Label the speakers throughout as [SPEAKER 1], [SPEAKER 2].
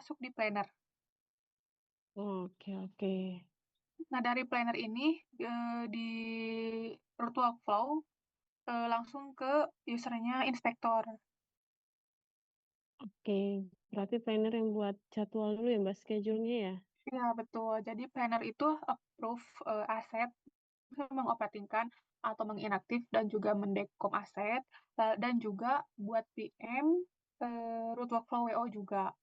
[SPEAKER 1] masuk di planner.
[SPEAKER 2] Oke, oke.
[SPEAKER 1] Nah, dari planner ini di root workflow langsung ke usernya inspektor.
[SPEAKER 2] Oke, berarti planner yang buat jadwal dulu ya, Mbak, schedule-nya ya?
[SPEAKER 1] Ya, betul. Jadi planner itu approve aset, mengoperatingkan atau menginaktif dan juga mendekom aset, dan juga buat PM root workflow WO juga.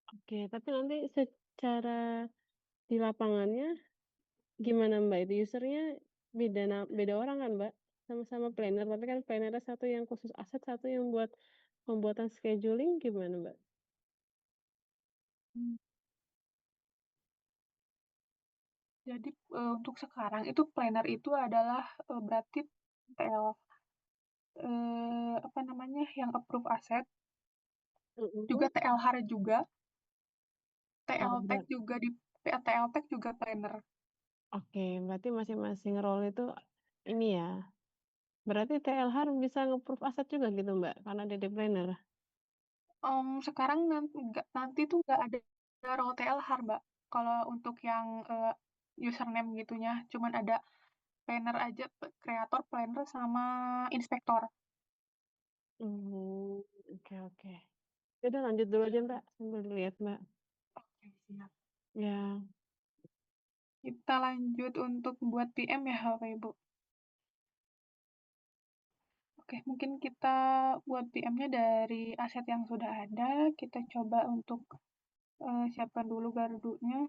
[SPEAKER 2] Oke, tapi nanti secara di lapangannya gimana, Mbak? Itu usernya beda orang kan, Mbak? Sama-sama planner, tapi kan plannernya satu yang khusus aset, satu yang buat pembuatan scheduling gimana, Mbak?
[SPEAKER 1] Hmm. Jadi untuk sekarang itu planner itu adalah berarti TL apa namanya yang approve aset, juga
[SPEAKER 2] Mhm.
[SPEAKER 1] TL HAR juga,
[SPEAKER 2] Oh,
[SPEAKER 1] TL tag juga di TL tag juga planner.
[SPEAKER 2] oke, berarti masing-masing role itu ini ya, berarti TLH bisa nge-proof aset juga gitu, Mbak, karena dia di planner?
[SPEAKER 1] Sekarang nanti tuh nggak ada role TLHAR, Mbak. Kalau untuk yang username gitunya, cuman ada planner aja, kreator, planner, sama inspektor.
[SPEAKER 2] Mmm, oke, oke. Ya udah lanjut dulu aja, Mbak, sambil dilihat, Mbak.
[SPEAKER 1] Oke, siap.
[SPEAKER 2] Ya,
[SPEAKER 1] Kita lanjut untuk buat PM ya, Bapak Ibu. Oke, mungkin kita buat PM-nya dari aset yang sudah ada. Kita coba untuk siapkan dulu gardunya.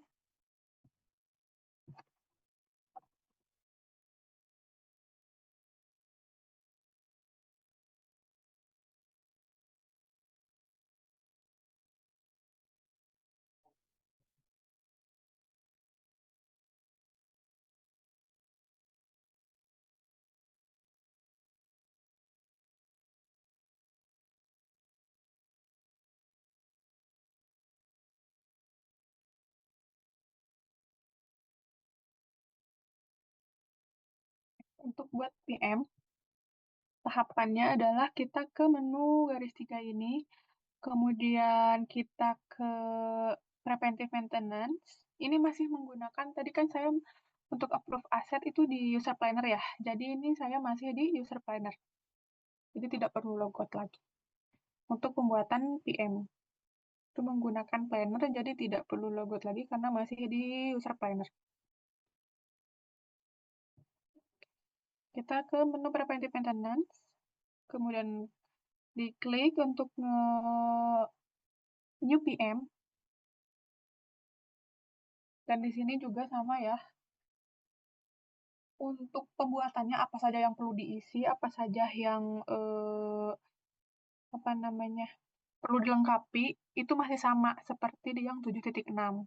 [SPEAKER 1] Untuk buat PM, tahapannya adalah kita ke menu garis tiga ini, kemudian kita ke preventive maintenance. Ini masih menggunakan, tadi kan saya untuk approve aset itu di user planner ya. Jadi ini saya masih di user planner. Jadi tidak perlu logout lagi. Untuk pembuatan PM itu menggunakan planner, jadi tidak perlu logout lagi karena masih di user planner. Kita ke menu preventive maintenance, kemudian diklik untuk new PM, dan di sini juga sama ya. Untuk pembuatannya apa saja yang perlu diisi, apa saja yang apa namanya perlu dilengkapi, itu masih sama seperti di yang 7.6.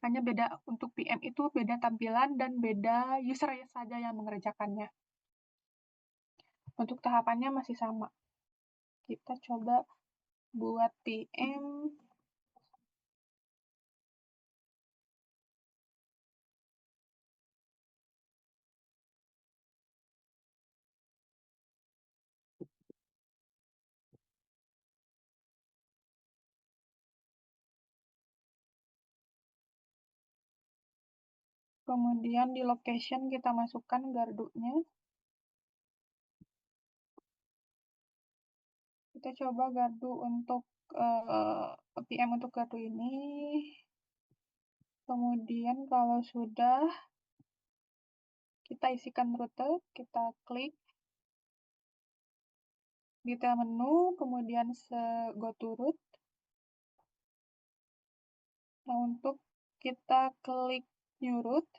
[SPEAKER 1] Hanya beda untuk PM itu beda tampilan dan beda user saja yang mengerjakannya. Untuk tahapannya masih sama. Kita coba buat PM. Kemudian di location kita masukkan gardunya. Kita coba gardu untuk PM untuk gardu ini. Kemudian kalau sudah kita isikan rute, kita klik detail menu, kemudian go to route. Nah, untuk kita klik new route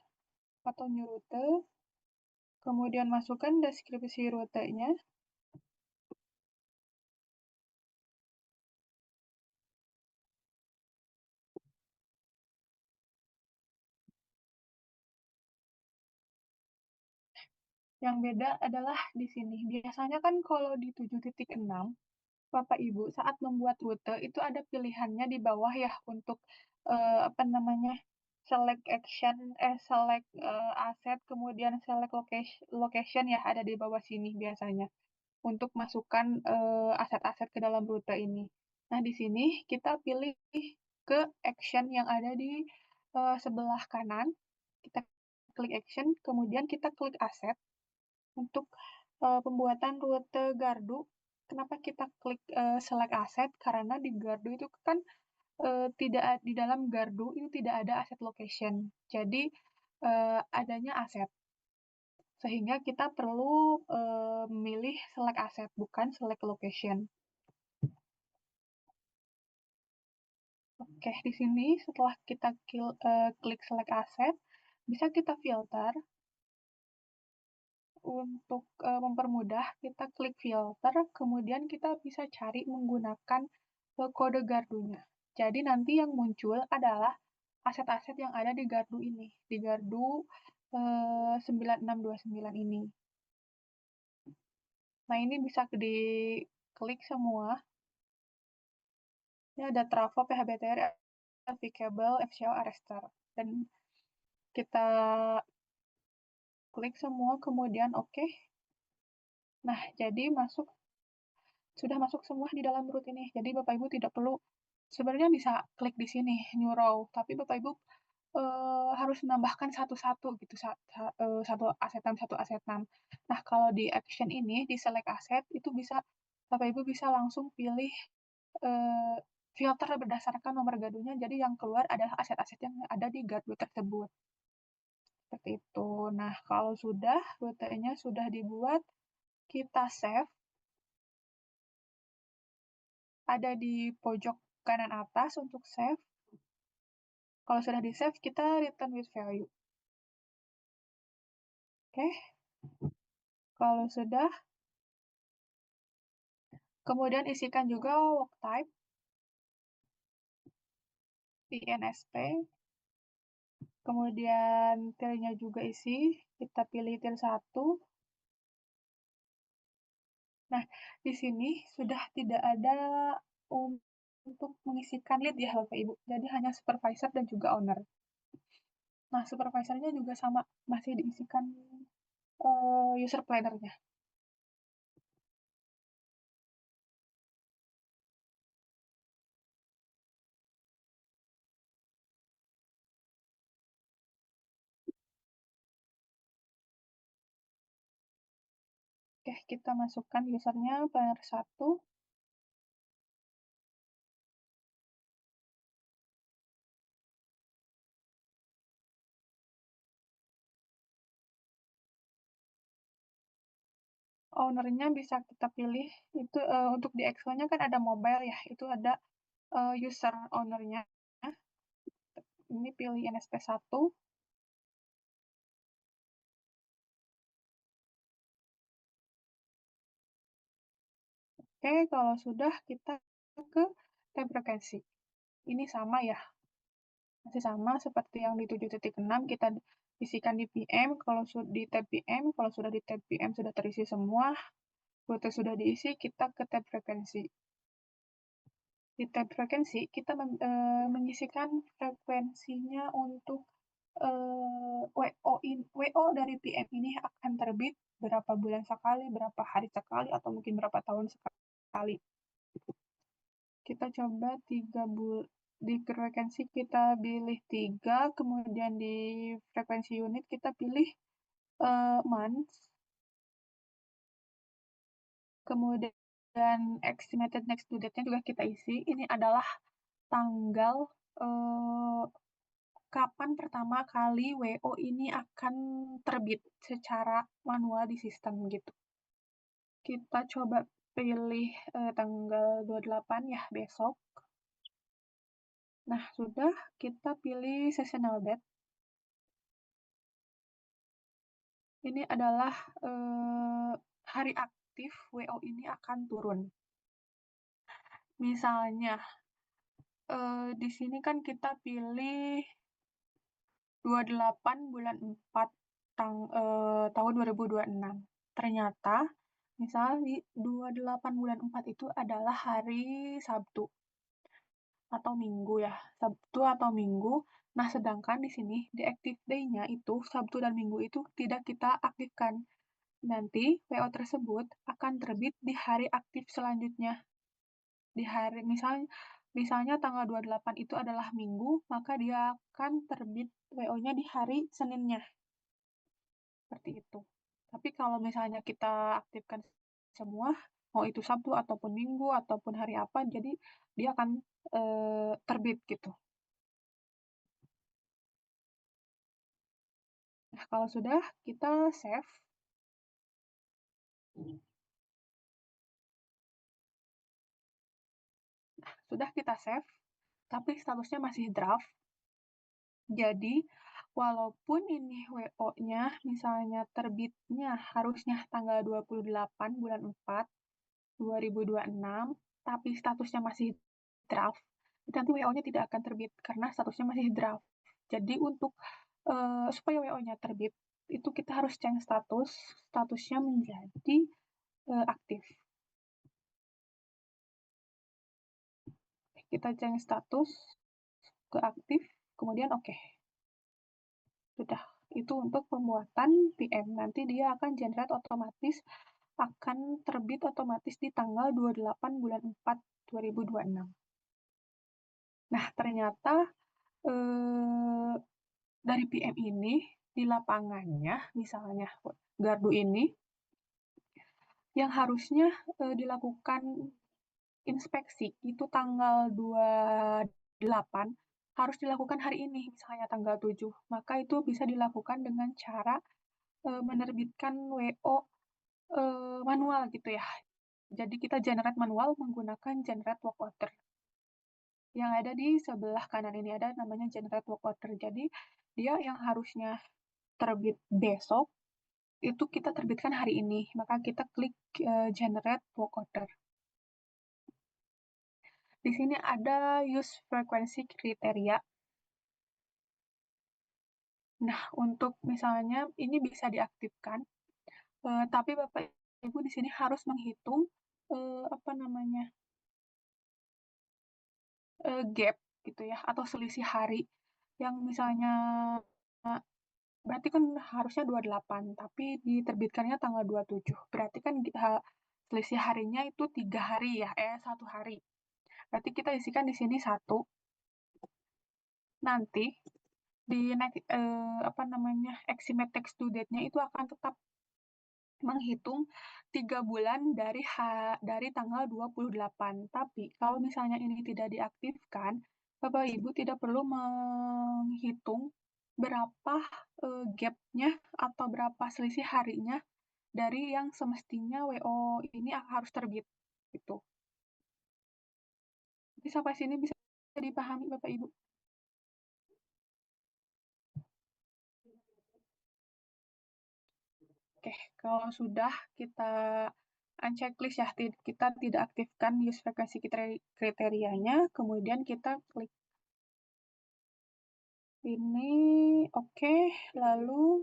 [SPEAKER 1] atau new rute, kemudian masukkan deskripsi rutenya. Yang beda adalah di sini. Biasanya kan kalau di 7.6, Bapak Ibu, saat membuat rute itu ada pilihannya di bawah ya untuk apa namanya? Select action, select aset, kemudian select location ya ada di bawah sini biasanya untuk masukkan aset-aset ke dalam rute ini. Nah, di sini kita pilih ke action yang ada di sebelah kanan. Kita klik action, kemudian kita klik aset untuk pembuatan rute gardu. Kenapa kita klik select aset? Karena di gardu itu kan tidak di dalam gardu itu tidak ada aset location. Jadi adanya aset. Sehingga kita perlu memilih select aset, bukan select location. Oke, di sini setelah kita klik select aset, bisa kita filter. Untuk mempermudah, kita klik filter, kemudian kita bisa cari menggunakan kode gardunya. Jadi nanti yang muncul adalah aset-aset yang ada di gardu ini, di gardu 9629 ini. Nah, ini bisa diklik semua. Ini ada Trafo, PHBTR, FV Cable, FCO, Arrestor. Dan kita klik semua, kemudian oke. Nah, jadi sudah masuk semua di dalam root ini. Jadi Bapak Ibu tidak perlu, sebenarnya bisa klik di sini, New Row, tapi Bapak Ibu harus menambahkan satu-satu gitu, satu aset 6, satu aset 6. Nah, kalau di action ini, di select aset, itu bisa Bapak Ibu bisa langsung pilih eh, filter berdasarkan nomor gardunya, jadi yang keluar adalah aset-aset yang ada di gardu tersebut. Seperti itu. Nah, kalau sudah, rutenya sudah dibuat, kita save. Ada di pojok kanan atas untuk save. Kalau sudah di save, kita return with value. Oke, kalau sudah, kemudian isikan juga work type, INSP, kemudian tilnya juga isi, kita pilih til 1. Nah, di sini sudah tidak ada untuk mengisikan lead ya Bapak Ibu, jadi hanya supervisor dan juga owner. Nah, supervisornya juga sama, masih diisikan user planner-nya. Oke, kita masukkan usernya planner 1. Ownernya bisa kita pilih, itu untuk di Excel-nya kan ada mobile ya, itu ada user ownernya. Ini pilih NSP1. Oke, kalau sudah kita ke tab frekuensi. Ini sama ya, masih sama seperti yang di 7.6, kita isikan di PM, kalau di tab PM, kalau sudah di tab PM sudah terisi semua, rute sudah diisi, kita ke tab frekuensi. Di tab frekuensi, kita mengisikan frekuensinya untuk WO dari PM ini akan terbit berapa bulan sekali, berapa hari sekali, atau mungkin berapa tahun sekali. Kita coba 3 bulan. Di frekuensi kita pilih 3, kemudian di frekuensi unit kita pilih months, kemudian estimated next due date-nya juga kita isi. Ini adalah tanggal kapan pertama kali WO ini akan terbit secara manual di sistem gitu. Kita coba pilih tanggal 28 ya, besok. Nah, sudah kita pilih seasonal date. Ini adalah hari aktif WO ini akan turun. Misalnya, di sini kan kita pilih 28 bulan 4 tahun 2026. Ternyata, misalnya di 28 bulan 4 itu adalah hari Sabtu atau Minggu ya, Sabtu atau Minggu. Nah, sedangkan di sini di active day-nya itu Sabtu dan Minggu itu tidak kita aktifkan. Nanti WO tersebut akan terbit di hari aktif selanjutnya. di hari misalnya tanggal 28 itu adalah Minggu, maka dia akan terbit WO-nya di hari Seninnya, seperti itu. Tapi kalau misalnya kita aktifkan semua, mau itu Sabtu ataupun Minggu ataupun hari apa, jadi dia akan terbit gitu. Nah, kalau sudah kita save, sudah kita save, tapi statusnya masih draft. Jadi, walaupun ini WO-nya misalnya terbitnya harusnya tanggal 28 bulan 4 2026, tapi statusnya masih draft, nanti WO-nya tidak akan terbit karena statusnya masih draft. Jadi untuk supaya WO-nya terbit, itu kita harus change statusnya menjadi aktif. Kita change status ke aktif, kemudian oke. Sudah, itu untuk pembuatan PM. Nanti dia akan generate otomatis, akan terbit otomatis di tanggal 28 bulan 4 2026. Nah, ternyata dari PM ini, di lapangannya, misalnya gardu ini, yang harusnya dilakukan inspeksi itu tanggal 28, harus dilakukan hari ini, misalnya tanggal 7. Maka itu bisa dilakukan dengan cara menerbitkan WO manual gitu ya. Jadi kita generate manual menggunakan generate work order. Yang ada di sebelah kanan ini ada namanya generate work order. Jadi dia yang harusnya terbit besok, itu kita terbitkan hari ini. Maka kita klik generate work order. Di sini ada use frequency kriteria. Nah, untuk misalnya ini bisa diaktifkan, tapi Bapak Ibu di sini harus menghitung apa namanya gap gitu ya, atau selisih hari yang misalnya berarti kan harusnya 28, tapi diterbitkannya tanggal 27. Berarti kan selisih harinya itu 3 hari ya, 1 hari. Berarti kita isikan di sini 1. Nanti di apa namanya estimate text due date-nya itu akan tetap menghitung 3 bulan dari tanggal 28. Tapi kalau misalnya ini tidak diaktifkan, Bapak Ibu tidak perlu menghitung berapa gap-nya atau berapa selisih harinya dari yang semestinya WO ini harus terbit gitu. Jadi sampai sini bisa dipahami Bapak Ibu. Oke, kalau sudah kita unchecklist ya, kita tidak aktifkan use frequency kriterianya, kemudian kita klik ini, oke, lalu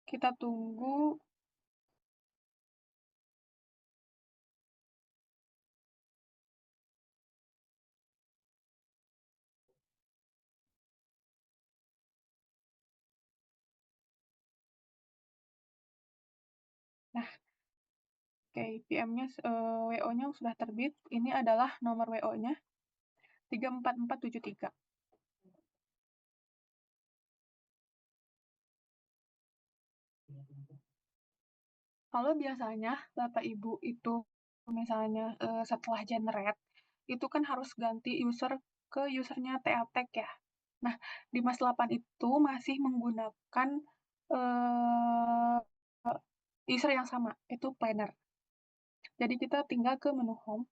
[SPEAKER 1] kita tunggu. Nah, oke, PM-nya, WO-nya sudah terbit. Ini adalah nomor WO-nya, 34473. Kalau biasanya Bapak Ibu itu misalnya setelah generate, itu kan harus ganti user ke usernya TA-Tag ya. Nah, di Mas 8 itu masih menggunakan eh, user yang sama, itu planner. Jadi kita tinggal ke menu home.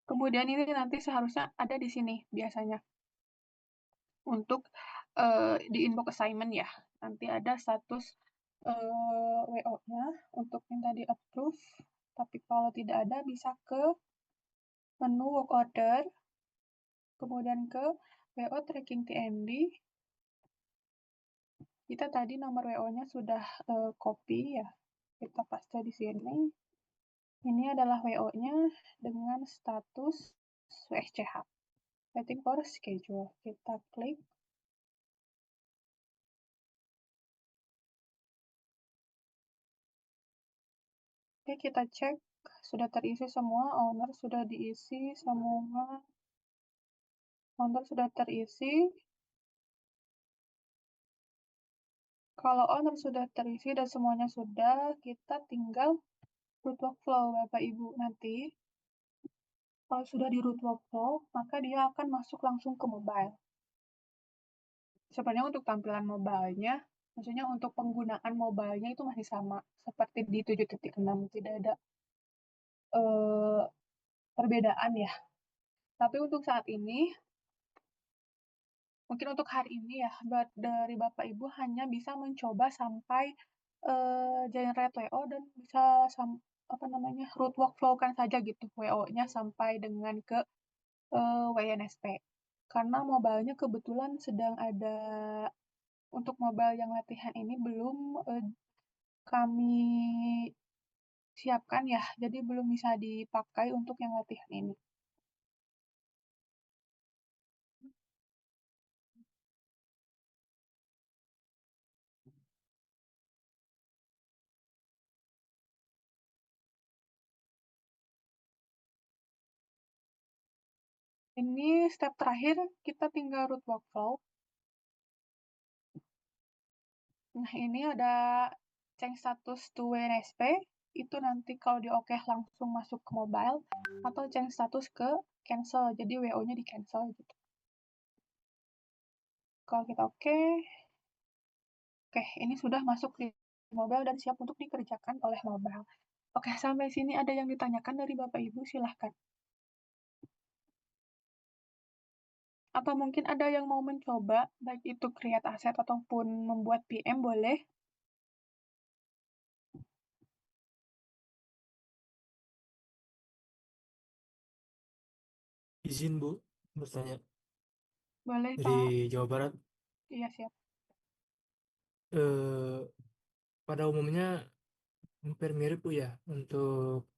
[SPEAKER 1] Kemudian ini nanti seharusnya ada di sini biasanya untuk di inbox assignment ya. Nanti ada status WO-nya untuk minta di approve. Tapi kalau tidak ada bisa ke menu work order, kemudian ke WO tracking TND. Kita tadi nomor WO-nya sudah copy ya. Kita paste di sini. Ini adalah WO-nya dengan status WSCH. Waiting for schedule. Kita klik. Oke, kita cek sudah terisi semua, owner sudah diisi semua, owner sudah terisi. Kalau owner sudah terisi dan semuanya sudah, kita tinggal root workflow Bapak Ibu. Nanti kalau sudah di root workflow, maka dia akan masuk langsung ke mobile. Sebenarnya untuk tampilan mobile-nya, maksudnya untuk penggunaan mobile-nya itu masih sama seperti di 7.6, tidak ada eh, perbedaan ya. Tapi untuk saat ini, mungkin untuk hari ini ya, dari Bapak Ibu hanya bisa mencoba sampai generate WO dan bisa apa namanya root workflow kan saja gitu WO-nya sampai dengan ke WNSP. Karena mobile-nya kebetulan sedang ada untuk mobile yang latihan ini belum kami siapkan ya, jadi belum bisa dipakai untuk yang latihan ini. Ini step terakhir, kita tinggal root workflow. Nah, ini ada change status to WNSP, itu nanti kalau di oke langsung masuk ke mobile, atau change status ke cancel, jadi WO-nya di cancel gitu. Kalau kita oke, ini sudah masuk di mobile dan siap untuk dikerjakan oleh mobile. Oke, sampai sini ada yang ditanyakan dari Bapak Ibu, silahkan. Atau mungkin ada yang mau mencoba, baik itu create aset ataupun membuat PM, boleh.
[SPEAKER 3] Izin Bu, bertanya
[SPEAKER 1] Boleh, Pak.
[SPEAKER 3] dari Jawa Barat.
[SPEAKER 1] Iya, siap.
[SPEAKER 3] Eh, pada umumnya hampir mirip Bu ya untuk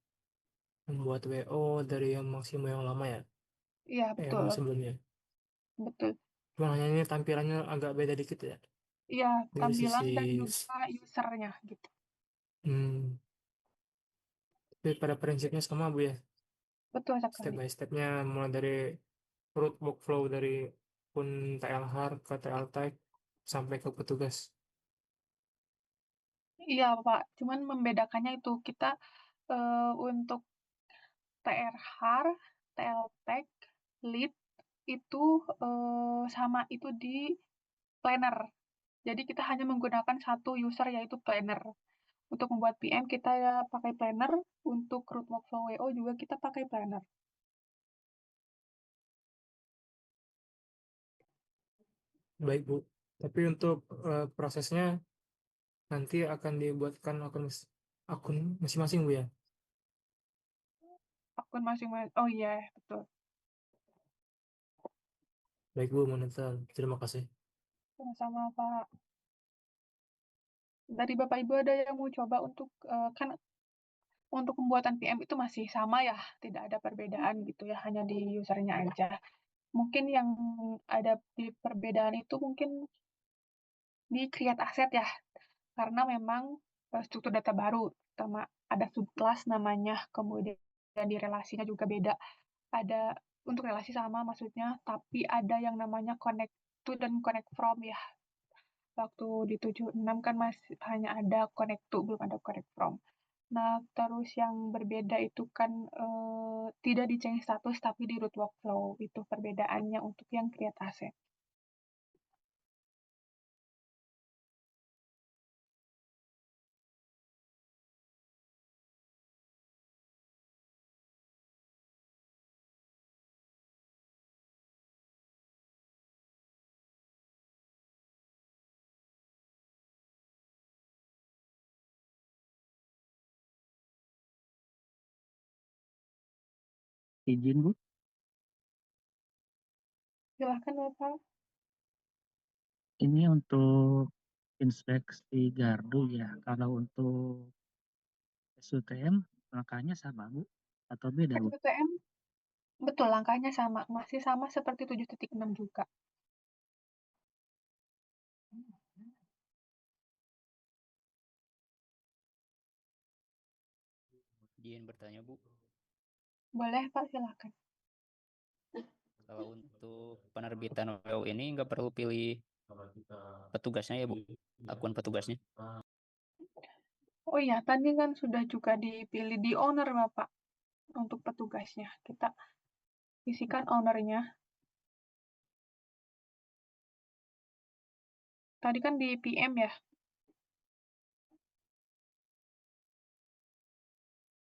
[SPEAKER 3] membuat WO dari yang maksimal yang lama ya,
[SPEAKER 1] Iya, betul.
[SPEAKER 3] yang sebelumnya.
[SPEAKER 1] Betul.
[SPEAKER 3] Cuma hanya ini tampilannya agak beda dikit ya
[SPEAKER 1] Iya,
[SPEAKER 3] dari
[SPEAKER 1] tampilan
[SPEAKER 3] sisi
[SPEAKER 1] dan juga usernya gitu.
[SPEAKER 3] hmm, tapi pada prinsipnya sama Bu ya.
[SPEAKER 1] Betul
[SPEAKER 3] Step
[SPEAKER 1] sekali.
[SPEAKER 3] by stepnya mulai dari root workflow dari pun TLHAR ke TL tag sampai ke petugas.
[SPEAKER 1] Iya, Pak. Cuman membedakannya itu kita untuk TR-HAR, TL-Tag, Lead itu sama itu di planner. Jadi kita hanya menggunakan satu user yaitu planner. Untuk membuat PM kita ya pakai planner, untuk root workflow WO juga kita pakai planner.
[SPEAKER 3] Baik Bu. Tapi untuk prosesnya nanti akan dibuatkan akun masing-masing Bu ya.
[SPEAKER 1] Akun masing-masing. Oh iya, betul.
[SPEAKER 3] Baik Bu, Monetar. Terima kasih.
[SPEAKER 1] Sama-sama, Pak. Dari Bapak Ibu ada yang mau coba untuk kan untuk pembuatan PM itu masih sama ya, tidak ada perbedaan gitu ya, hanya di usernya aja. Mungkin yang ada di perbedaan itu mungkin di create asset ya, karena memang struktur data baru, pertama ada subclass namanya, kemudian di relasinya juga beda. Ada untuk relasi sama maksudnya, tapi ada yang namanya connect to dan connect from ya. Waktu di 76 kan masih hanya ada connect to, belum ada connect from. Nah, terus yang berbeda itu kan tidak di change status tapi di root workflow. Itu perbedaannya untuk yang create asset.
[SPEAKER 4] Izin Bu,
[SPEAKER 1] Silahkan Bapak.
[SPEAKER 4] ini untuk inspeksi gardu ya. Kalau untuk SUTM langkahnya sama Bu atau beda Bu?
[SPEAKER 1] SBTM, betul langkahnya sama. Masih sama seperti 7.6 juga.
[SPEAKER 5] Izin bertanya, Bu.
[SPEAKER 1] Boleh, Pak, silakan.
[SPEAKER 5] Kalau untuk penerbitan WO ini nggak perlu pilih petugasnya ya, Bu? Akun petugasnya.
[SPEAKER 1] Oh iya, tadi kan sudah juga dipilih di owner, Bapak, untuk petugasnya. Kita isikan ownernya. Tadi kan di PM ya.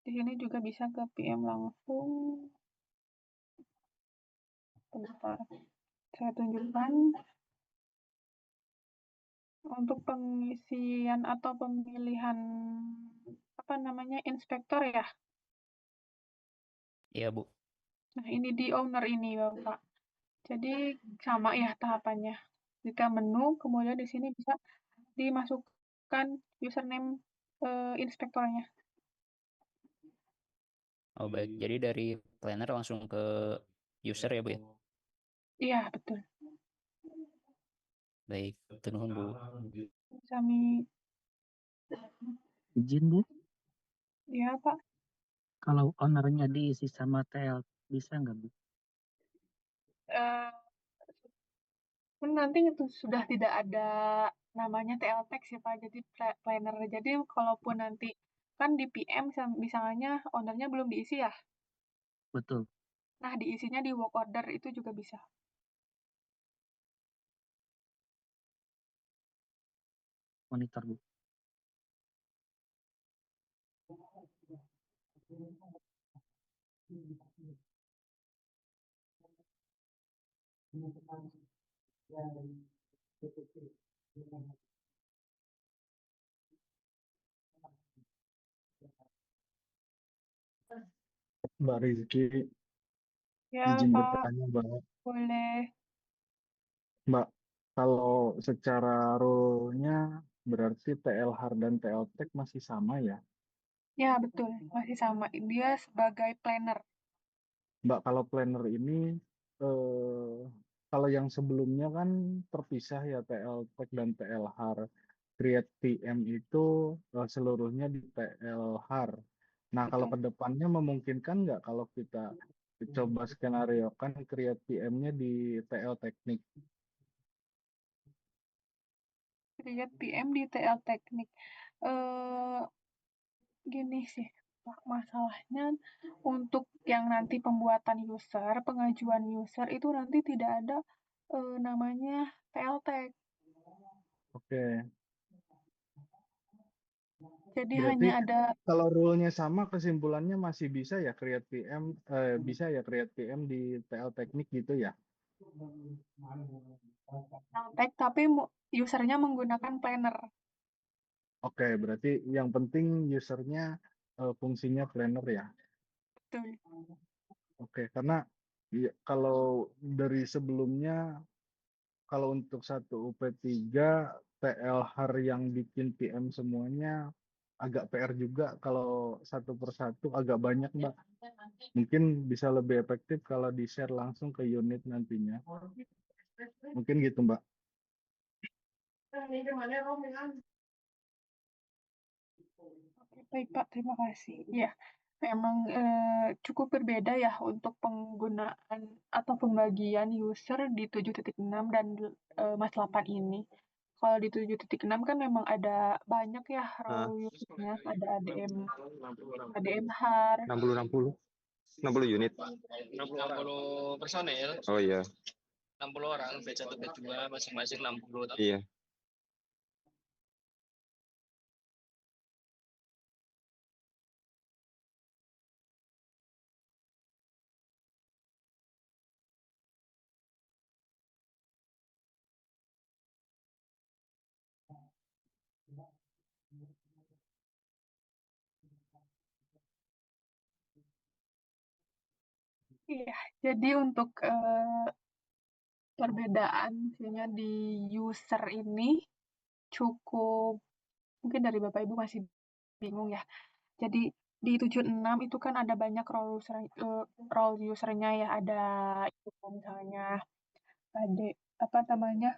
[SPEAKER 1] Di sini juga bisa ke PM langsung. Bentar, saya tunjukkan. Untuk pengisian atau pemilihan inspektor ya.
[SPEAKER 5] Iya, Bu.
[SPEAKER 1] Nah, ini di owner ini, Bapak. Jadi sama ya tahapannya. Jika menu, kemudian di sini bisa dimasukkan username inspektornya.
[SPEAKER 5] Oh, baik. Jadi dari planner langsung ke user ya, Bu ya?
[SPEAKER 1] Iya, betul.
[SPEAKER 5] Baik, nuhun, Bu.
[SPEAKER 1] Kami,
[SPEAKER 4] Izin Bu,
[SPEAKER 1] ya Pak.
[SPEAKER 4] kalau ownernya diisi sama TL bisa nggak Bu?
[SPEAKER 1] Eh, nanti itu sudah tidak ada namanya TL Text ya Pak, jadi planner. Jadi kalaupun nanti kan di PM misalnya ownernya belum diisi ya.
[SPEAKER 4] Betul,
[SPEAKER 1] Nah, diisinya di work order itu juga bisa.
[SPEAKER 4] monitor Bu.
[SPEAKER 6] Mbak Rizky,
[SPEAKER 1] Ya
[SPEAKER 6] izin
[SPEAKER 1] Pak,
[SPEAKER 6] bertanya, Mbak.
[SPEAKER 1] boleh.
[SPEAKER 6] Mbak, kalau secara role-nya berarti TL Hard dan TL Tech masih sama ya?
[SPEAKER 1] Ya, betul. Masih sama. Dia sebagai planner.
[SPEAKER 6] Mbak, kalau planner ini, eh, kalau yang sebelumnya kan terpisah ya TL Tech dan TL Hard. Create PM itu seluruhnya di TL Hard. Nah, kalau
[SPEAKER 1] Betul.
[SPEAKER 6] ke depannya memungkinkan nggak kalau kita coba skenario kan create PM-nya di TL Teknik?
[SPEAKER 1] Lihat PM di TL Teknik. Eh, gini sih, Pak, masalahnya untuk yang nanti pembuatan user, pengajuan user itu nanti tidak ada namanya TL Tech.
[SPEAKER 6] Oke.
[SPEAKER 1] Jadi
[SPEAKER 6] Berarti
[SPEAKER 1] hanya ada
[SPEAKER 6] kalau rule-nya sama, kesimpulannya masih bisa ya create PM, bisa ya create PM di TL Teknik gitu ya?
[SPEAKER 1] TL Tech, tapi usernya menggunakan planner.
[SPEAKER 6] Oke, berarti yang penting usernya fungsinya planner ya.
[SPEAKER 1] Betul.
[SPEAKER 6] Oke, karena ya, kalau dari sebelumnya, kalau untuk satu UP3, TL HAR yang bikin PM semuanya agak PR juga kalau satu persatu agak banyak, Mbak. Mungkin bisa lebih efektif kalau di-share langsung ke unit nantinya. Mungkin gitu, Mbak.
[SPEAKER 1] Oke, baik Pak, terima kasih. Ya, memang cukup berbeda ya untuk penggunaan atau pembagian user di 7.6 dan Mas 8 ini. Kalau di 7.6 kan memang ada banyak ya role usernya, ada ADM, ADMHAR.
[SPEAKER 7] 60 unit.
[SPEAKER 8] 60 personel.
[SPEAKER 7] Oh iya.
[SPEAKER 8] 60 orang, batch 1, batch 2, masing-masing 60.
[SPEAKER 7] Iya.
[SPEAKER 1] Iya, jadi untuk perbedaan misalnya di user ini cukup, mungkin dari Bapak Ibu masih bingung ya. Jadi di 76 itu kan ada banyak role usernya ya, ada itu misalnya ada apa namanya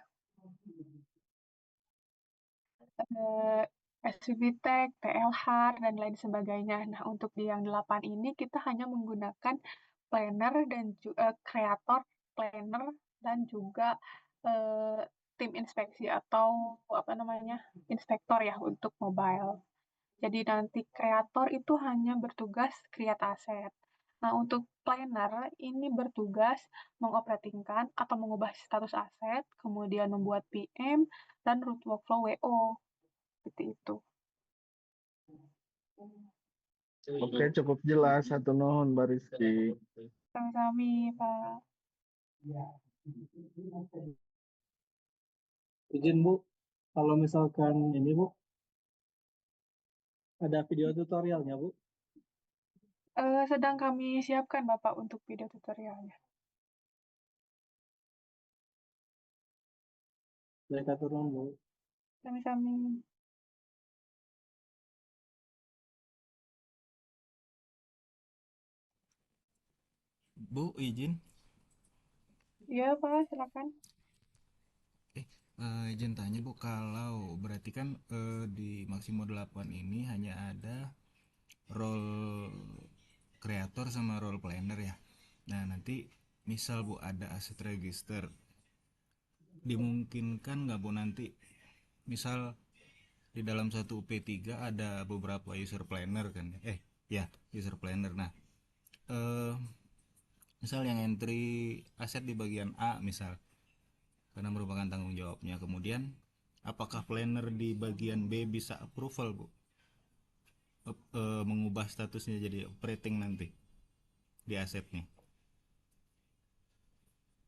[SPEAKER 1] SBTech, TLH, dan lain sebagainya. Nah, untuk di yang 8 ini kita hanya menggunakan planner dan kreator, planner, dan juga eh, tim inspeksi atau apa namanya, inspektor ya untuk mobile. Jadi nanti kreator itu hanya bertugas create aset. Nah, untuk planner ini bertugas mengoperatingkan atau mengubah status aset, kemudian membuat PM, dan root workflow WO. Seperti itu.
[SPEAKER 6] Oke, cukup jelas. Satu nuhun, Mbak Rizky.
[SPEAKER 1] Sami-sami, Pak.
[SPEAKER 4] Izin Bu, kalau misalkan ini Bu, ada video tutorialnya Bu.
[SPEAKER 1] Sedang kami siapkan, Bapak, untuk video tutorialnya.
[SPEAKER 4] Baik, atur nuhun Bu.
[SPEAKER 1] Sami-sami.
[SPEAKER 9] Bu, izin.
[SPEAKER 1] Iya, Pak, silakan.
[SPEAKER 9] Izin tanya Bu, kalau berarti kan di Maximo 8 ini hanya ada role kreator sama role planner ya. Nah, nanti misal Bu ada aset register, dimungkinkan nggak Bu nanti misal di dalam satu UP3 ada beberapa user planner kan? Ya, user planner. Nah, eh, misal yang entry aset di bagian A misal, karena merupakan tanggung jawabnya. Kemudian, apakah planner di bagian B bisa approval Bu? Mengubah statusnya jadi operating nanti di asetnya.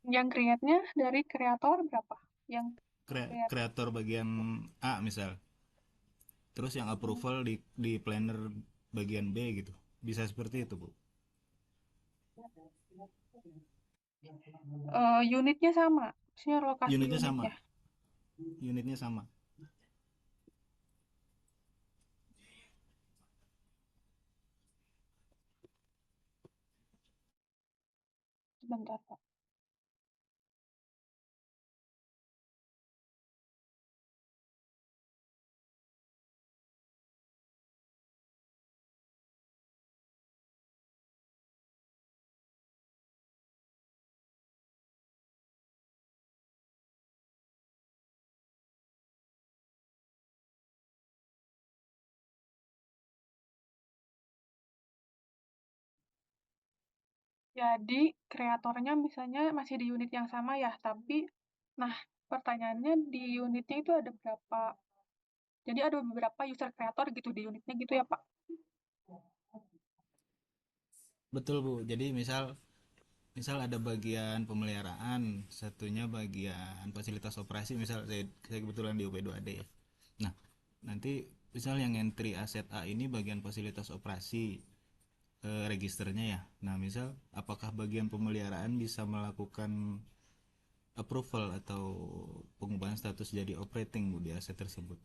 [SPEAKER 1] Yang create-nya dari kreator berapa? Yang
[SPEAKER 9] Kreator bagian A misal. Terus yang approval di planner bagian B gitu. Bisa seperti itu Bu.
[SPEAKER 1] Unitnya sama, maksudnya lokasi
[SPEAKER 9] Unitnya sama.
[SPEAKER 1] unitnya.
[SPEAKER 9] Unitnya sama.
[SPEAKER 1] Sebentar, Pak. Jadi kreatornya misalnya masih di unit yang sama ya, tapi nah pertanyaannya di unitnya itu ada berapa? Jadi ada beberapa user kreator gitu di unitnya gitu ya, Pak?
[SPEAKER 9] Betul Bu. Jadi misal ada bagian pemeliharaan, satunya bagian fasilitas operasi, misal saya kebetulan di UP2D ya. Nah, nanti misal yang entry aset A ini bagian fasilitas operasi, registernya ya. Nah, misal apakah bagian pemeliharaan bisa melakukan approval atau pengubahan status jadi operating Bu di aset tersebut?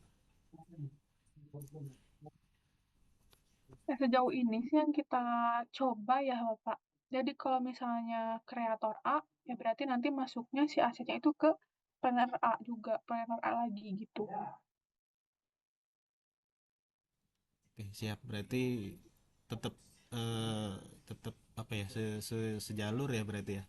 [SPEAKER 1] Nah, sejauh ini sih yang kita coba ya, Bapak. Jadi kalau misalnya kreator A, ya berarti nanti masuknya si asetnya itu ke planner A juga, planner A lagi gitu.
[SPEAKER 9] Oke, siap. Berarti tetap eh, tetap apa ya sejalur ya berarti ya.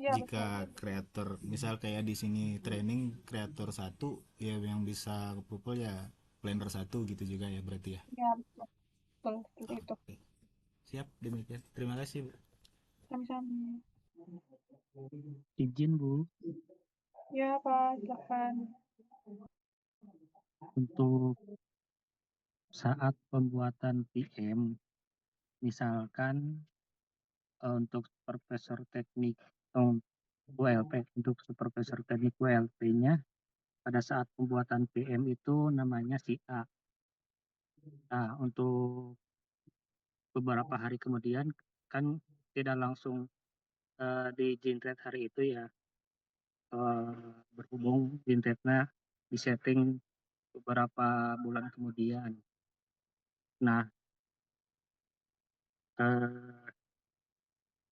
[SPEAKER 1] Iya,
[SPEAKER 9] Jika
[SPEAKER 1] betul.
[SPEAKER 9] kreator misal kayak di sini training kreator satu ya yang bisa approval ya planner satu gitu juga ya berarti ya.
[SPEAKER 1] Iya, betul. Betul, seperti itu.
[SPEAKER 9] Oke, siap demikian. Terima kasih Bu.
[SPEAKER 1] Sami-sami.
[SPEAKER 4] Izin Bu,
[SPEAKER 1] Ya, Pak, silakan.
[SPEAKER 4] untuk saat pembuatan PM, misalkan untuk supervisor teknik ULP, untuk supervisor teknik ULP-nya pada saat pembuatan PM itu namanya si A. Nah, untuk beberapa hari kemudian kan tidak langsung di generate hari itu ya, berhubung generate-nya disetting beberapa bulan kemudian. Nah, eh,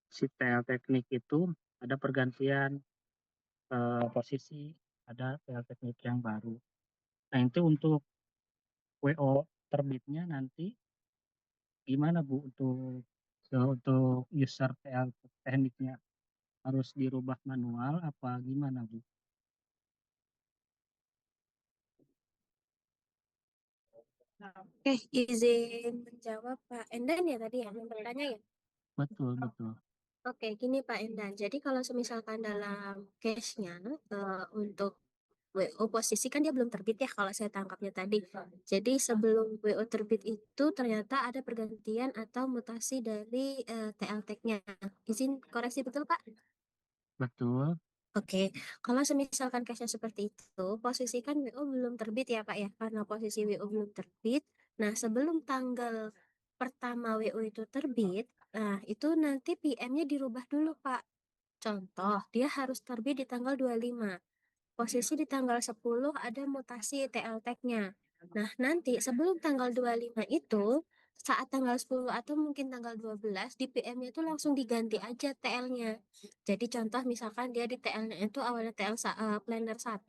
[SPEAKER 4] si TL teknik itu ada pergantian posisi, ada TL teknik yang baru. Nah, itu untuk WO terbitnya nanti gimana Bu untuk user TL tekniknya harus dirubah manual apa gimana Bu?
[SPEAKER 10] Oke, izin menjawab Pak Endan ya tadi yang bertanya ya.
[SPEAKER 4] Betul betul.
[SPEAKER 10] Oke, gini Pak Endan. Jadi kalau misalkan dalam case-nya untuk WO posisi kan dia belum terbit ya kalau saya tangkapnya tadi. Jadi sebelum WO terbit itu ternyata ada pergantian atau mutasi dari TL tag-nya. Izin koreksi betul Pak?
[SPEAKER 4] Betul.
[SPEAKER 10] Oke, kalau misalkan case-nya seperti itu, posisi kan WO belum terbit ya Pak ya, karena posisi WO belum terbit. Nah, sebelum tanggal pertama WO itu terbit, nah itu nanti PM-nya dirubah dulu Pak. Contoh, dia harus terbit di tanggal 25. Posisi di tanggal 10 ada mutasi TL tag-nya. Nah, nanti sebelum tanggal 25 itu, saat tanggal 10 atau mungkin tanggal 12, di PM-nya itu langsung diganti aja TL-nya. Jadi contoh misalkan dia di TL-nya itu awalnya Planner 1,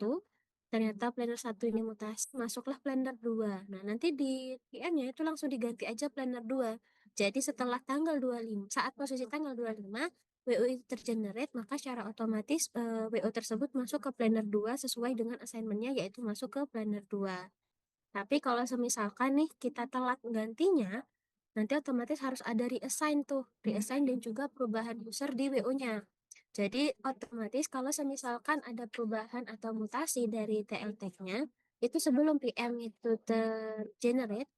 [SPEAKER 10] ternyata Planner 1 ini mutasi, masuklah Planner 2. Nah, nanti di PM-nya itu langsung diganti aja Planner 2. Jadi setelah tanggal 25, saat posisi tanggal 25, WO itu tergenerate, maka secara otomatis WO tersebut masuk ke Planner 2 sesuai dengan assignment-nya, yaitu masuk ke Planner 2. Tapi kalau semisalkan nih kita telat gantinya, nanti otomatis harus ada reassign tuh, reassign dan juga perubahan user di WO-nya. Jadi otomatis kalau semisalkan ada perubahan atau mutasi dari TL tag-nya, itu sebelum PM itu tergenerate,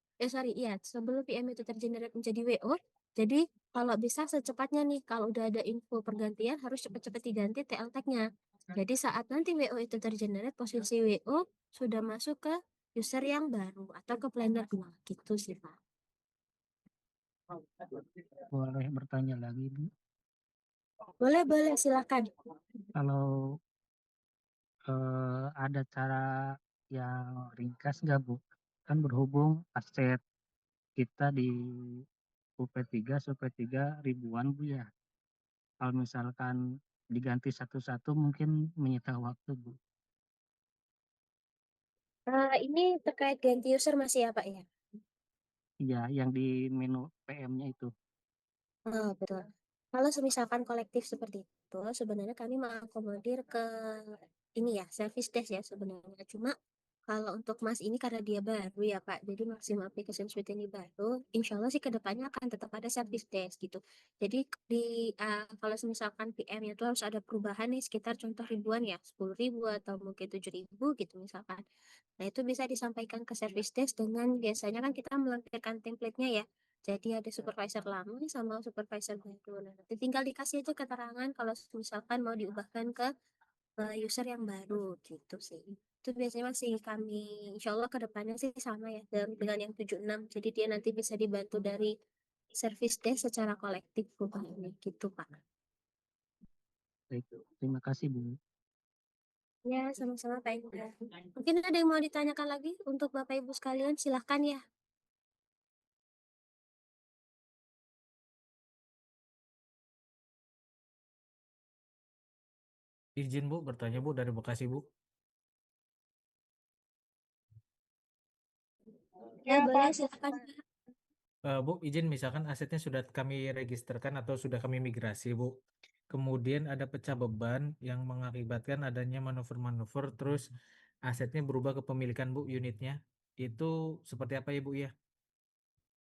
[SPEAKER 10] sebelum PM itu tergenerate menjadi WO, jadi kalau bisa secepatnya nih, kalau udah ada info pergantian harus cepat-cepat diganti TL tag-nya. Jadi saat nanti WO itu tergenerate, posisi WO sudah masuk ke user yang baru atau ke planner 2 gitu sih Pak.
[SPEAKER 4] Boleh bertanya lagi Bu?
[SPEAKER 10] Boleh silakan.
[SPEAKER 4] Kalau ada cara yang ringkas nggak Bu? Kan berhubung aset kita di UP3 UP3 ribuan Bu ya. Kalau misalkan diganti satu-satu mungkin menyita waktu Bu.
[SPEAKER 10] Ini terkait ganti user masih ya Pak ya?
[SPEAKER 4] Iya, yang di menu PM-nya itu.
[SPEAKER 10] Oh, betul. Kalau misalkan kolektif seperti itu, sebenarnya kami mengakomodir ke ini ya, service desk ya sebenarnya. Cuma kalau untuk Mas ini karena dia baru ya Pak, jadi Maximum Application Suite ini baru, insya Allah sih kedepannya akan tetap ada service desk gitu. Jadi kalau misalkan PM-nya itu harus ada perubahan nih sekitar contoh ribuan ya, 10.000 atau mungkin 7.000 gitu misalkan. Nah itu bisa disampaikan ke service desk dengan biasanya kan kita melampirkan template-nya ya. Jadi ada supervisor lama sama supervisor baru. Nah, nanti tinggal dikasih itu keterangan kalau misalkan mau diubahkan ke user yang baru gitu sih. Itu biasanya masih kami, insya Allah ke depannya sih sama ya dengan yang 76. Jadi dia nanti bisa dibantu dari service desk secara kolektif perubahannya gitu Pak.
[SPEAKER 4] Baik, terima kasih Bu.
[SPEAKER 10] Ya, sama-sama Pak Indra. Mungkin ada yang mau ditanyakan lagi untuk Bapak Ibu sekalian, silahkan ya.
[SPEAKER 3] Izin Bu bertanya Bu dari Bekasi Bu.
[SPEAKER 10] Ya, boleh silahkan.
[SPEAKER 3] Bu, izin misalkan asetnya sudah kami registerkan atau sudah kami migrasi Bu. Kemudian ada pecah beban yang mengakibatkan adanya manuver-manuver terus asetnya berubah kepemilikan Bu unitnya. Itu seperti apa ya Bu ya?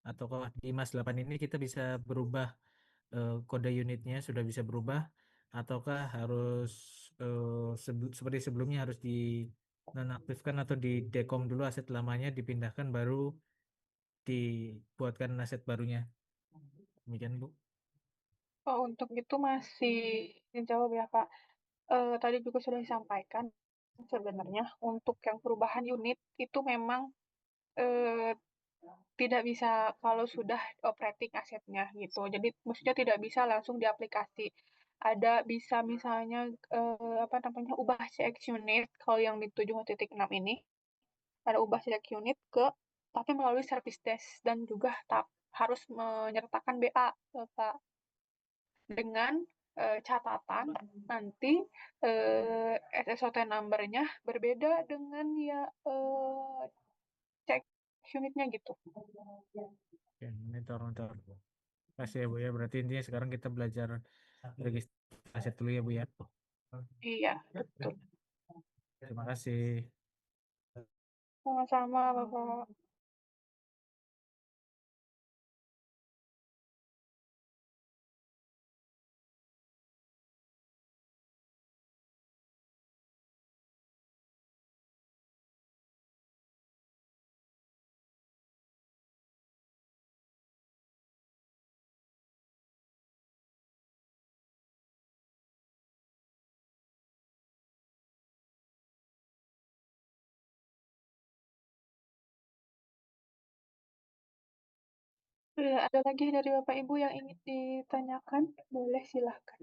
[SPEAKER 3] Atau di Mas 8 ini kita bisa berubah kode unitnya sudah bisa berubah ataukah harus seperti sebelumnya harus dinonaktifkan atau di dekom dulu aset lamanya dipindahkan baru dibuatkan aset barunya. Demikian Bu.
[SPEAKER 1] Oh, untuk itu masih dijawab ya Pak. Tadi juga sudah disampaikan sebenarnya untuk yang perubahan unit itu memang eh, tidak bisa kalau sudah operating asetnya gitu. Jadi maksudnya tidak bisa langsung di aplikasi. Ada bisa misalnya apa namanya ubah CX unit kalau yang di 7.6 ini ada ubah CX unit ke tapi melalui service desk dan juga harus menyertakan BA Pak dengan catatan nanti SSOT number-nya berbeda dengan ya cek unitnya gitu.
[SPEAKER 3] Oke, monitor. Kasih ya Bu ya. Berarti intinya sekarang kita belajar registrasi aset dulu ya Bu ya.
[SPEAKER 1] Iya, betul.
[SPEAKER 3] Terima kasih.
[SPEAKER 1] Sama-sama, Bapak. Ada lagi dari Bapak Ibu yang ingin ditanyakan? Boleh silahkan.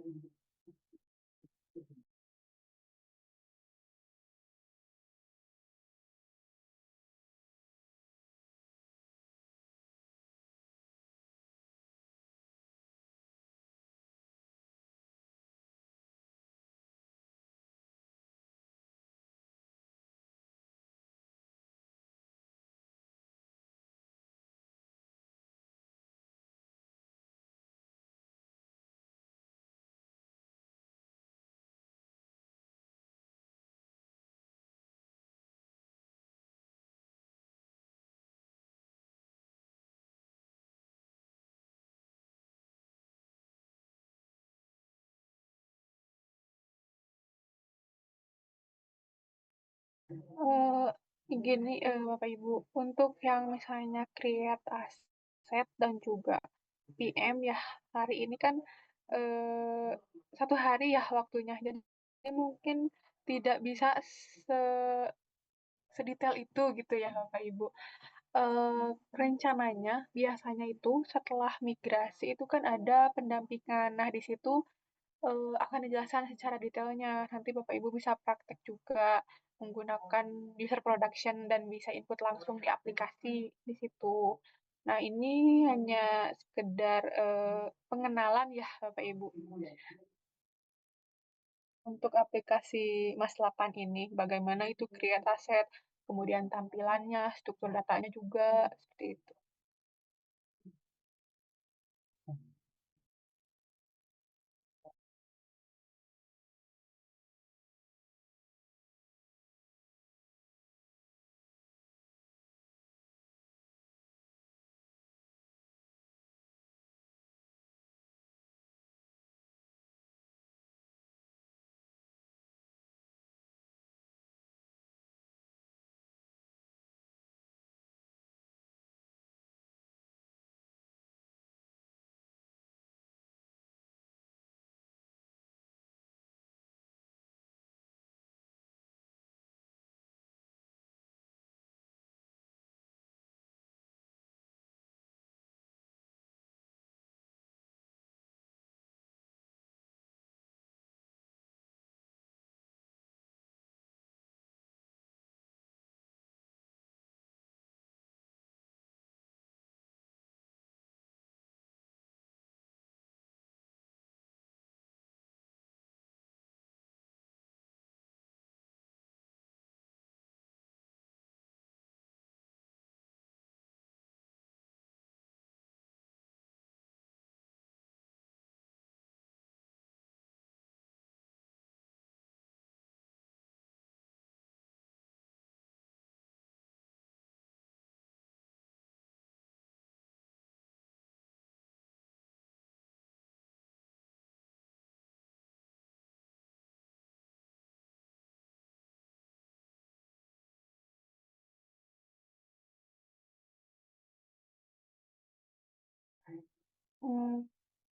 [SPEAKER 1] Gini, Bapak Ibu, untuk yang misalnya create aset dan juga PM ya, hari ini kan eh, 1 hari ya waktunya, jadi mungkin tidak bisa sedetail itu gitu ya Bapak Ibu. Rencananya biasanya itu setelah migrasi itu kan ada pendampingan. Nah, di situ akan dijelaskan secara detailnya. Nanti Bapak Ibu bisa praktek juga menggunakan user production dan bisa input langsung di aplikasi di situ. Nah, ini hanya sekedar pengenalan ya Bapak Ibu untuk aplikasi Mas 8 ini. Bagaimana itu create aset, kemudian tampilannya, struktur datanya juga, seperti itu.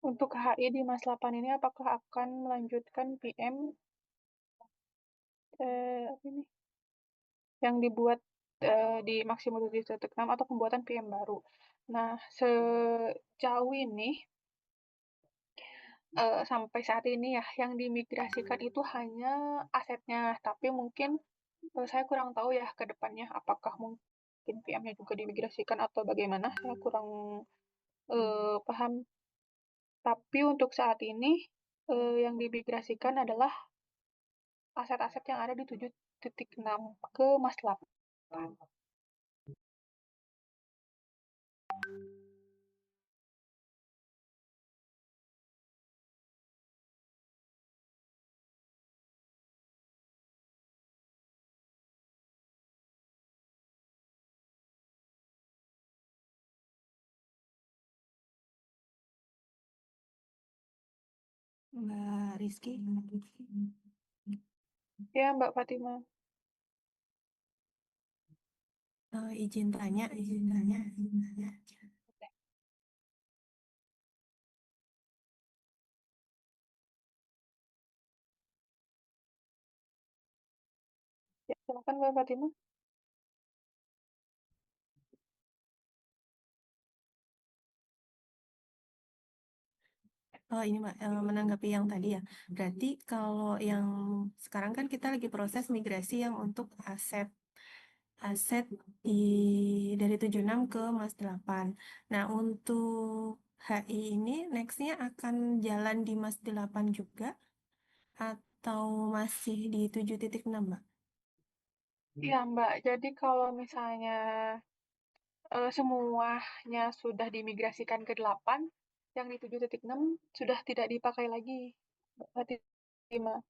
[SPEAKER 1] Untuk KHI di Mas 8 ini apakah akan melanjutkan PM apa ini yang dibuat di Maximo 7.6 atau pembuatan PM baru? Nah, sejauh ini sampai saat ini ya yang dimigrasikan itu hanya asetnya, tapi mungkin saya kurang tahu ya ke depannya apakah mungkin PM-nya juga dimigrasikan atau bagaimana, saya kurang paham. Tapi untuk saat ini yang dimigrasikan adalah aset-aset yang ada di 7.6 ke Mas 8.
[SPEAKER 10] Mbak Rizky.
[SPEAKER 1] Ya, Mbak Fatima.
[SPEAKER 10] Izin tanya.
[SPEAKER 1] Ya, silakan Mbak Fatima.
[SPEAKER 10] Ini Mbak, menanggapi yang tadi ya. Berarti kalau yang sekarang kan kita lagi proses migrasi yang untuk aset di dari 76 ke Mas 8. Nah, untuk HI ini nextnya akan jalan di Mas 8 juga atau masih di 7.6, Mbak?
[SPEAKER 1] Iya, Mbak. Jadi kalau misalnya semuanya sudah dimigrasikan ke 8, yang di 7.6 sudah tidak dipakai lagi, Mbak Fatima.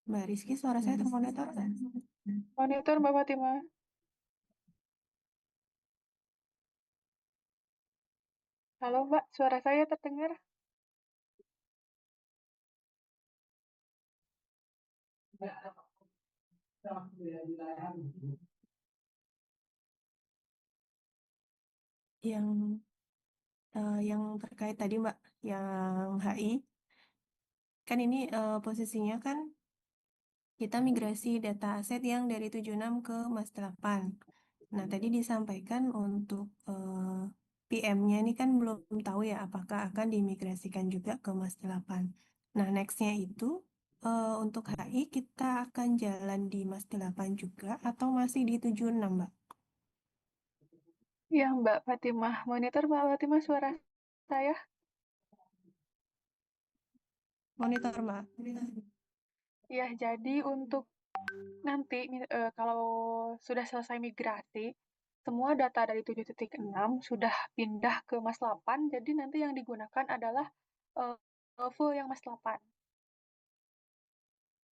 [SPEAKER 10] Mbak Rizky, suara saya termonitor kan?
[SPEAKER 1] Monitor Mbak Fatima. Halo Mbak, suara saya terdengar?
[SPEAKER 10] Yang terkait tadi Mbak, yang HI, kan ini posisinya kan kita migrasi data aset yang dari 76 ke Mas 8. Nah, tadi disampaikan untuk PM-nya ini kan belum tahu ya apakah akan dimigrasikan juga ke Mas 8. Nah, next-nya itu untuk HI kita akan jalan di Mas 8 juga atau masih di 76, Mbak?
[SPEAKER 1] Iya Mbak Fatima. Monitor Mbak Fatima suara saya?
[SPEAKER 10] Monitor, Mbak.
[SPEAKER 1] Ya, jadi untuk nanti kalau sudah selesai migrasi, semua data dari 7.6 sudah pindah ke Mas 8, jadi nanti yang digunakan adalah full yang Mas 8.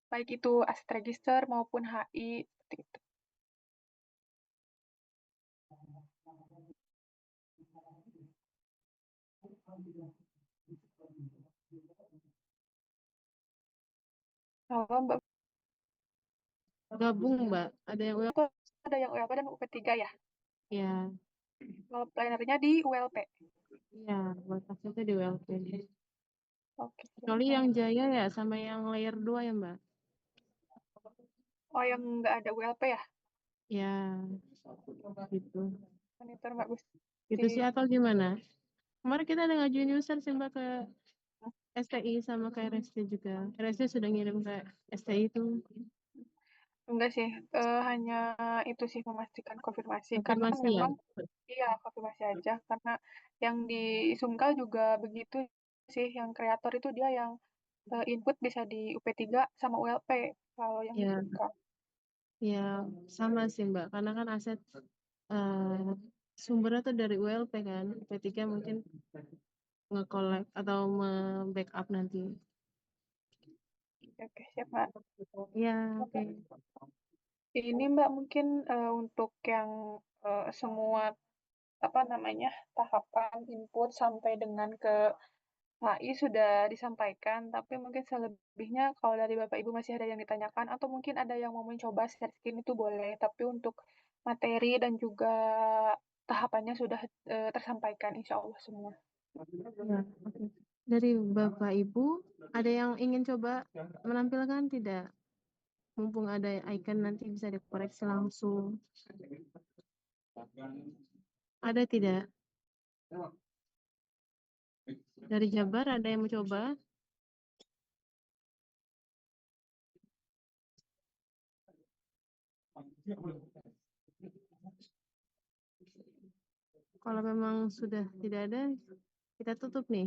[SPEAKER 1] Baik itu aset register maupun HI, seperti itu. Kalau Mbak
[SPEAKER 2] Gabung, Mbak. Ada yang
[SPEAKER 1] itu ada yang ULP dan UP3 ya.
[SPEAKER 2] ya,
[SPEAKER 1] Kalau plannernya di ULP.
[SPEAKER 2] iya, buat asetnya di WLP.
[SPEAKER 1] Oke.
[SPEAKER 2] Kecuali yang Jaya ya, sama yang layer 2 ya, Mbak.
[SPEAKER 1] Oh, yang nggak ada ULP ya?
[SPEAKER 2] Ya, gitu.
[SPEAKER 1] Monitor Mbak Gusti.
[SPEAKER 2] Gitu sih atau gimana? Kemarin kita ada ngajuin user sih Mbak ke STI sama ke RSD juga. RSD sudah ngirim ke STI itu.
[SPEAKER 1] Enggak sih, hanya itu sih memastikan konfirmasi. Karena kan
[SPEAKER 2] Konfirmasi ya.
[SPEAKER 1] memang, iya konfirmasi aja. Karena yang di Sungkal juga begitu sih, yang kreator itu dia yang input bisa di UP3 sama ULP, kalau yang di
[SPEAKER 2] Ya,
[SPEAKER 1] Sungkal.
[SPEAKER 2] ya sama sih Mbak. Karena kan aset sumbernya tuh dari ULP kan. P3 mungkin nge-collect atau me-backup nanti.
[SPEAKER 1] Oke, siap Mbak.
[SPEAKER 2] Ya, oke.
[SPEAKER 1] Ini Mbak mungkin untuk yang semua apa namanya tahapan input sampai dengan ke HI sudah disampaikan, tapi mungkin selebihnya kalau dari Bapak Ibu masih ada yang ditanyakan atau mungkin ada yang mau mencoba share screen itu boleh, tapi untuk materi dan juga tahapannya sudah tersampaikan insya Allah semua.
[SPEAKER 2] Ya, oke. Dari Bapak Ibu, ada yang ingin coba menampilkan tidak? Mumpung ada icon nanti bisa dikoreksi langsung. Ada tidak? Dari Jabar ada yang mencoba? Kalau memang sudah tidak ada, kita tutup nih.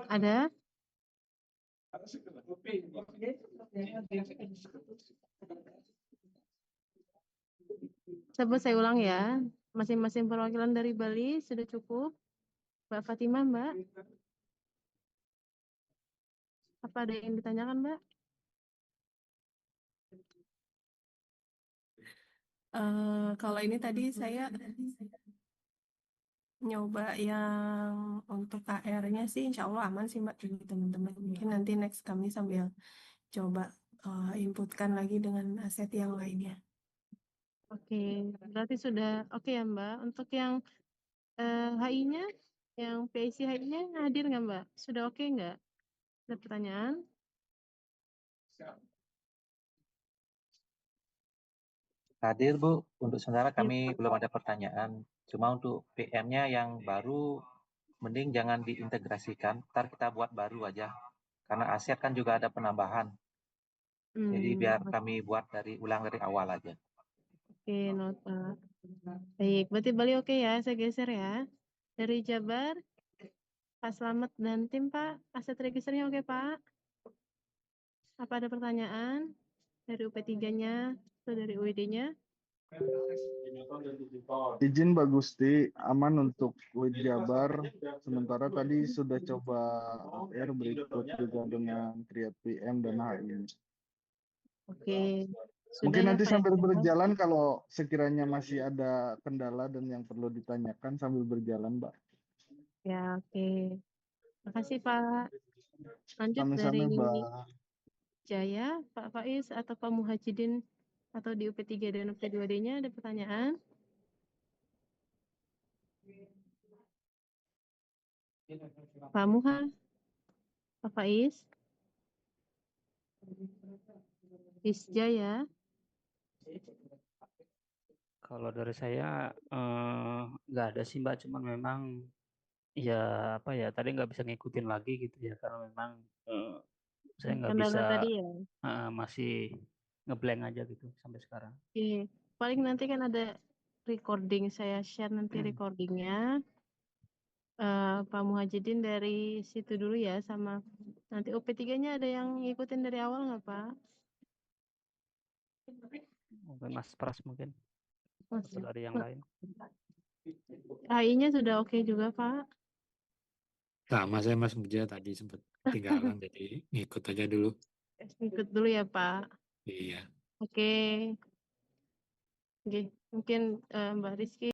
[SPEAKER 2] Ada? Coba saya ulang ya. Masing-masing perwakilan dari Bali sudah cukup. Mbak Fatima, Mbak. Apa ada yang ditanyakan, Mbak?
[SPEAKER 11] Kalau ini tadi saya nyoba yang untuk KR-nya sih insya Allah aman sih Mbak dari teman-teman. Mungkin nanti next kami sambil coba inputkan lagi dengan aset yang lainnya.
[SPEAKER 2] Oke, berarti sudah oke ya Mbak. Untuk yang HI-nya, yang PIC HI-nya hadir nggak Mbak? Sudah oke nggak? Ada pertanyaan?
[SPEAKER 12] Hadir Bu, untuk sementara
[SPEAKER 2] Iya,
[SPEAKER 12] kami
[SPEAKER 2] Pak.
[SPEAKER 12] belum ada pertanyaan. Cuma untuk PM-nya yang baru, mending jangan diintegrasikan. Ntar kita buat baru aja. Karena aset kan juga ada penambahan. Jadi biar kami buat ulang dari awal aja.
[SPEAKER 2] Oke, note Pak. Baik, berarti Bali oke ya, saya geser ya. Dari Jabar, Pak Slamet dan tim Pak, aset registernya oke Pak? Apa ada pertanyaan dari UP3-nya atau dari UID-nya?
[SPEAKER 6] Izin Mbak Gusti, aman untuk WID Jabar. Sementara tadi sudah coba OR berikut juga dengan Triad PM dan HI.
[SPEAKER 2] Oke, sudah
[SPEAKER 6] Mungkin
[SPEAKER 2] ya
[SPEAKER 6] nanti
[SPEAKER 2] Pak
[SPEAKER 6] sambil
[SPEAKER 2] ya.
[SPEAKER 6] berjalan kalau sekiranya masih ada kendala dan yang perlu ditanyakan sambil berjalan, Mbak.
[SPEAKER 2] Ya, oke. Makasih Pak. Lanjut
[SPEAKER 6] Sama-sama,
[SPEAKER 2] dari
[SPEAKER 6] Mbak.
[SPEAKER 2] Jaya, Pak Faiz atau Pak Muhajidin atau di UP3 dan UP2D-nya ada pertanyaan? Pak Muha, Pak Faiz, Jaya.
[SPEAKER 5] Kalau dari saya nggak ada sih Mbak, cuman memang ya apa ya tadi nggak bisa ngikutin lagi gitu ya karena memang saya nggak
[SPEAKER 2] Kendala
[SPEAKER 5] bisa
[SPEAKER 2] tadi ya.
[SPEAKER 5] masih ngeblank aja gitu sampai sekarang.
[SPEAKER 2] Oke, paling nanti kan ada recording, saya share nanti recordingnya. Pak Muhajidin dari situ dulu ya, sama nanti UP3-nya ada yang ngikutin dari awal nggak Pak?
[SPEAKER 5] Mungkin Mas Pras mungkin atau dari yang lain.
[SPEAKER 2] HI-nya sudah oke juga Pak?
[SPEAKER 3] Sama saya Mas Muja tadi sempat ketinggalan jadi ngikut aja dulu.
[SPEAKER 2] Ikut dulu ya Pak.
[SPEAKER 3] Iya.
[SPEAKER 2] Oke. Oke, mungkin Mbak Rizky